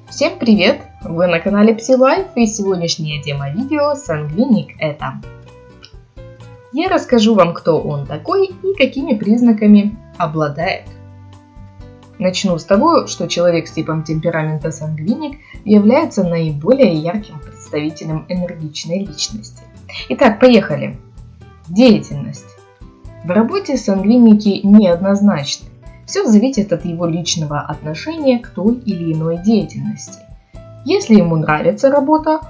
Всем привет! Вы на канале PsyLife, и сегодняшняя тема видео «Сангвиник это». Я расскажу вам, кто он такой и какими признаками обладает. Начну с того, что человек с типом темперамента сангвиник является наиболее ярким представителем энергичной личности. Итак, поехали. Деятельность. В работе сангвиники неоднозначны. Все зависит от его личного отношения к той или иной деятельности. Если ему нравится работа,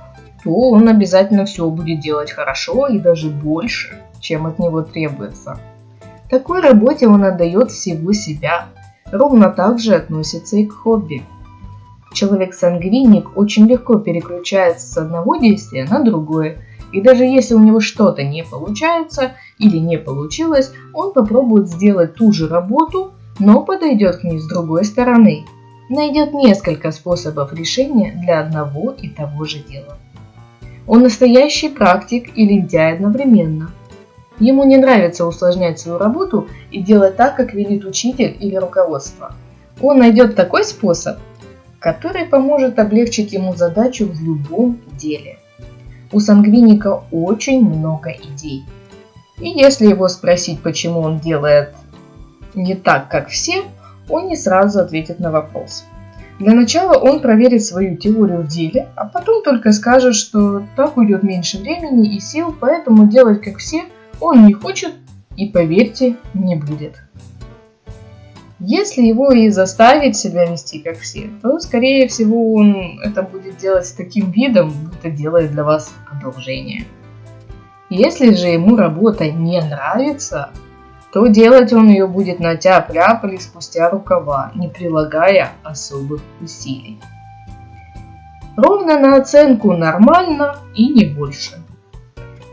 то он обязательно все будет делать хорошо и даже больше, чем от него требуется. Такой работе он отдает всего себя. Ровно так же относится и к хобби. Человек-сангвиник очень легко переключается с одного действия на другое. И даже если у него что-то не получается или не получилось, он попробует сделать ту же работу, но подойдет к ней с другой стороны. Найдет несколько способов решения для одного и того же дела. Он настоящий практик и лентяй одновременно. Ему не нравится усложнять свою работу и делать так, как велит учитель или руководство. Он найдет такой способ, который поможет облегчить ему задачу в любом деле. У сангвиника очень много идей. И если его спросить, почему он делает не так, как все, он не сразу ответит на вопрос. Для начала он проверит свою теорию в деле, а потом только скажет, что так уйдет меньше времени и сил, поэтому делать как все он не хочет и, поверьте, не будет. Если его и заставить себя вести как все, то, скорее всего, он это будет делать с таким видом, будто делает для вас одолжение. Если же ему работа не нравится, то делать он ее будет на тяп-ляп или спустя рукава, не прилагая особых усилий. Ровно на оценку нормально и не больше.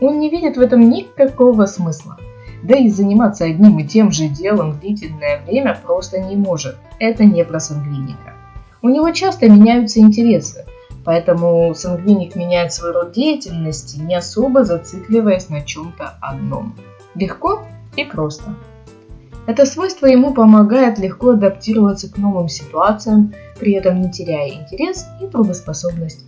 Он не видит в этом никакого смысла. Да и заниматься одним и тем же делом длительное время просто не может. Это не про сангвиника. У него часто меняются интересы, поэтому сангвиник меняет свой род деятельности, не особо зацикливаясь на чем-то одном. Легко и просто. Это свойство ему помогает легко адаптироваться к новым ситуациям, при этом не теряя интерес и трудоспособность.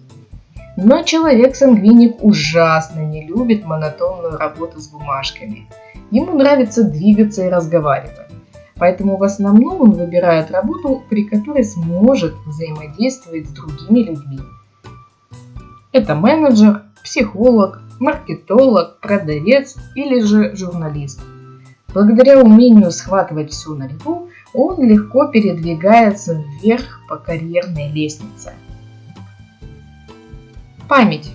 Но человек-сангвиник ужасно не любит монотонную работу с бумажками. Ему нравится двигаться и разговаривать. Поэтому в основном он выбирает работу, при которой сможет взаимодействовать с другими людьми. Это менеджер, психолог, маркетолог, продавец или же журналист. Благодаря умению схватывать все на лету, он легко передвигается вверх по карьерной лестнице. Память.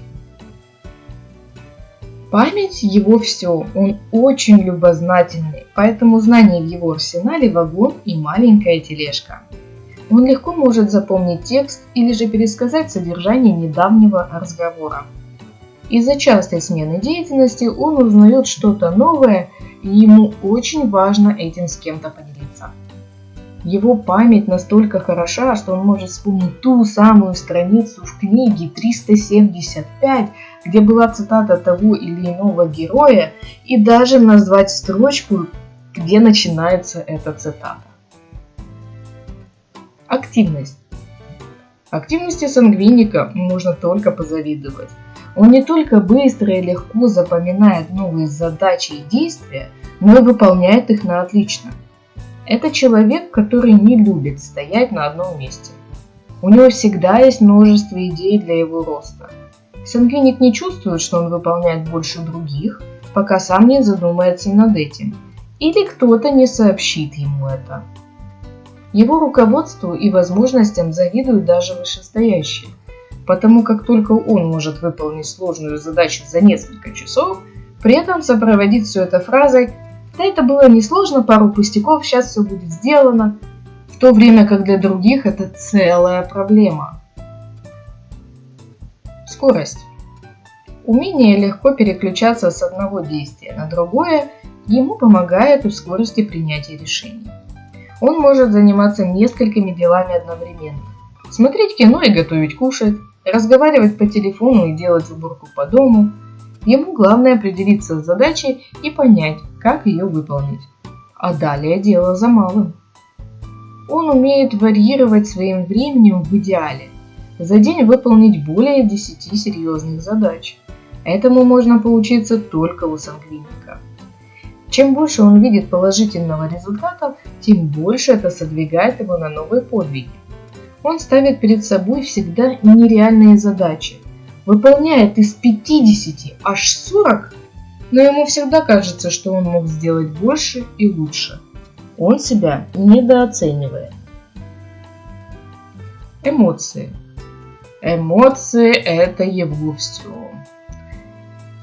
Память его все, он очень любознательный, поэтому знаний в его арсенале вагон и маленькая тележка. Он легко может запомнить текст или же пересказать содержание недавнего разговора. Из-за частой смены деятельности он узнает что-то новое, и ему очень важно этим с кем-то поделиться. Его память настолько хороша, что он может вспомнить ту самую страницу в книге 375, где была цитата того или иного героя, и даже назвать строчку, где начинается эта цитата. Активность. Активности сангвиника можно только позавидовать. Он не только быстро и легко запоминает новые задачи и действия, но и выполняет их на отлично. Это человек, который не любит стоять на одном месте. У него всегда есть множество идей для его роста. Сангвиник не чувствует, что он выполняет больше других, пока сам не задумается над этим, или кто-то не сообщит ему это. Его руководству и возможностям завидуют даже вышестоящие, потому как только он может выполнить сложную задачу за несколько часов, при этом сопроводить все это фразой «Да это было несложно, пару пустяков, сейчас все будет сделано», в то время как для других это целая проблема. Скорость. Умение легко переключаться с одного действия на другое ему помогает и в скорости принятия решений. Он может заниматься несколькими делами одновременно. Смотреть кино и готовить кушать, разговаривать по телефону и делать уборку по дому. Ему главное определиться с задачей и понять, как ее выполнить. А далее дело за малым. Он умеет варьировать своим временем в идеале. за день выполнить более 10 серьезных задач. Этому можно поучиться только у сангвиника. Чем больше он видит положительного результата, тем больше это содвигает его на новые подвиги. Он ставит перед собой всегда нереальные задачи, выполняет из 50 аж 40, но ему всегда кажется, что он мог сделать больше и лучше. Он себя недооценивает. Эмоции. Эмоции – это его все.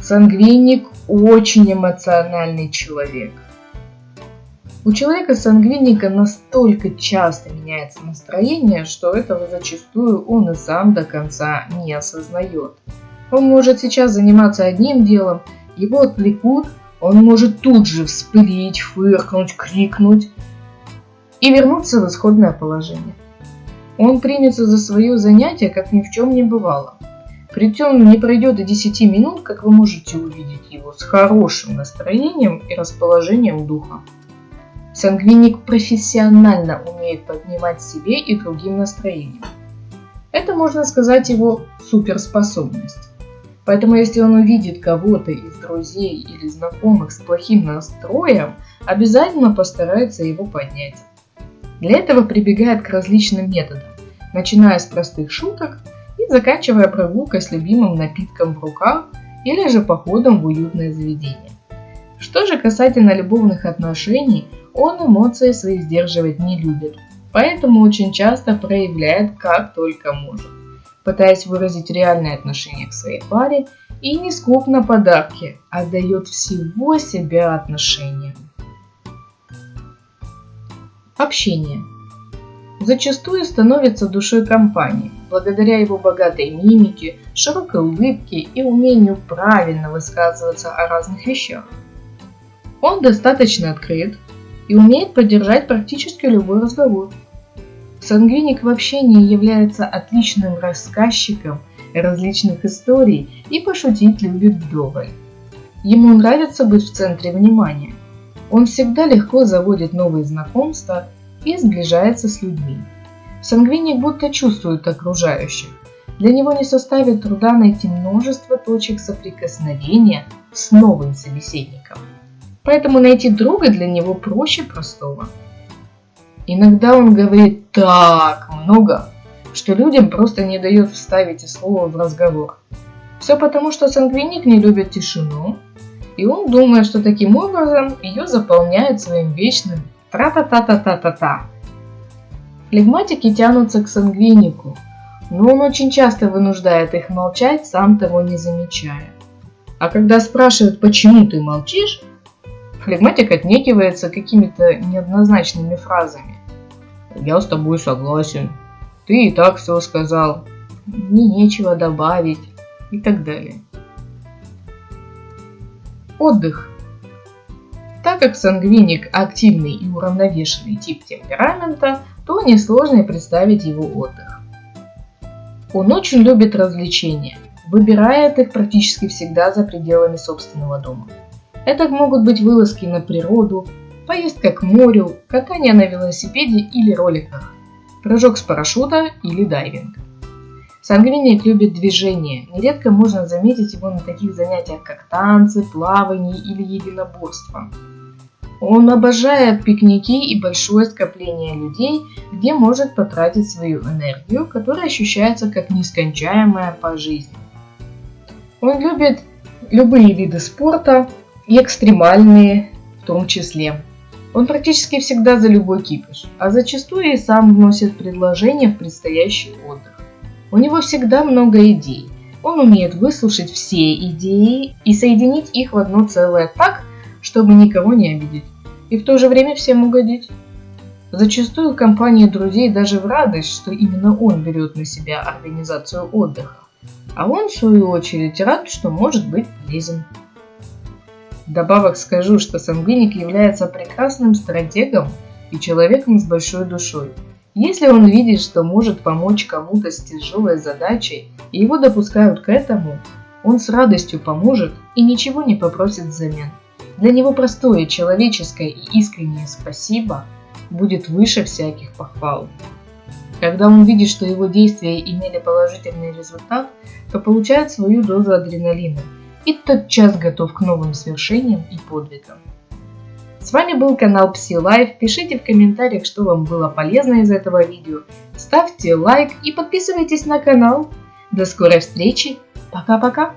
Сангвиник очень эмоциональный человек. У человека-сангвиника настолько часто меняется настроение, что этого зачастую он и сам до конца не осознает. Он может сейчас заниматься одним делом, его отвлекут, он может тут же вспылить, фыркнуть, крикнуть и вернуться в исходное положение. Он примется за свое занятие, как ни в чем не бывало. Притом не пройдет и 10 минут, как вы можете увидеть его с хорошим настроением и расположением духа. Сангвиник профессионально умеет поднимать себе и другим настроение. Это, можно сказать, его суперспособность. Поэтому, если он увидит кого-то из друзей или знакомых с плохим настроем, обязательно постарается его поднять. Для этого прибегает к различным методам, начиная с простых шуток и заканчивая прогулкой с любимым напитком в руках или же походом в уютное заведение. Что же касательно любовных отношений, он эмоции свои сдерживать не любит, поэтому очень часто проявляет как только может, пытаясь выразить реальное отношение к своей паре и не скуп на подарки, а дает всего себя отношениям. Общение. Зачастую становится душой компании, благодаря его богатой мимике, широкой улыбке и умению правильно высказываться о разных вещах. Он достаточно открыт и умеет поддержать практически любой разговор. Сангвиник в общении является отличным рассказчиком различных историй и пошутить любит вдоволь. Ему нравится быть в центре внимания. Он всегда легко заводит новые знакомства и сближается с людьми. Сангвиник будто чувствует окружающих. Для него не составит труда найти множество точек соприкосновения с новым собеседником. Поэтому найти друга для него проще простого. Иногда он говорит так много, что людям просто не дает вставить и слово в разговор. Все потому, что сангвиник не любит тишину, и он думает, что таким образом ее заполняет своим вечным тра-та-та-та-та-та-та. Флегматики тянутся к сангвинику, но он очень часто вынуждает их молчать, сам того не замечая. А когда спрашивают, почему ты молчишь, флегматик отнекивается какими-то неоднозначными фразами. «Я с тобой согласен», «Ты и так все сказал», «Мне нечего добавить» и так далее. Отдых. Так как сангвиник активный и уравновешенный тип темперамента, то несложно представить его отдых. Он очень любит развлечения, выбирает их практически всегда за пределами собственного дома. Это могут быть вылазки на природу, поездка к морю, катание на велосипеде или роликах, прыжок с парашюта или дайвинг. Сангвиник любит движение, нередко можно заметить его на таких занятиях, как танцы, плавание или единоборство. Он обожает пикники и большое скопление людей, где может потратить свою энергию, которая ощущается как нескончаемая по жизни. Он любит любые виды спорта, и экстремальные в том числе. Он практически всегда за любой кипиш, а зачастую и сам вносит предложения в предстоящий отдых. У него всегда много идей. Он умеет выслушать все идеи и соединить их в одно целое так, чтобы никого не обидеть, и в то же время всем угодить. Зачастую компании друзей даже в радость, что именно он берет на себя организацию отдыха, а он в свою очередь рад, что может быть полезен. Вдобавок скажу, что сангвиник является прекрасным стратегом и человеком с большой душой. Если он видит, что может помочь кому-то с тяжелой задачей, и его допускают к этому, он с радостью поможет и ничего не попросит взамен. Для него простое, человеческое и искреннее спасибо будет выше всяких похвал. Когда он видит, что его действия имели положительный результат, то получает свою дозу адреналина и тотчас готов к новым свершениям и подвигам. С вами был канал PsyLife. Пишите в комментариях, что вам было полезно из этого видео. Ставьте лайк и подписывайтесь на канал. До скорой встречи. Пока-пока.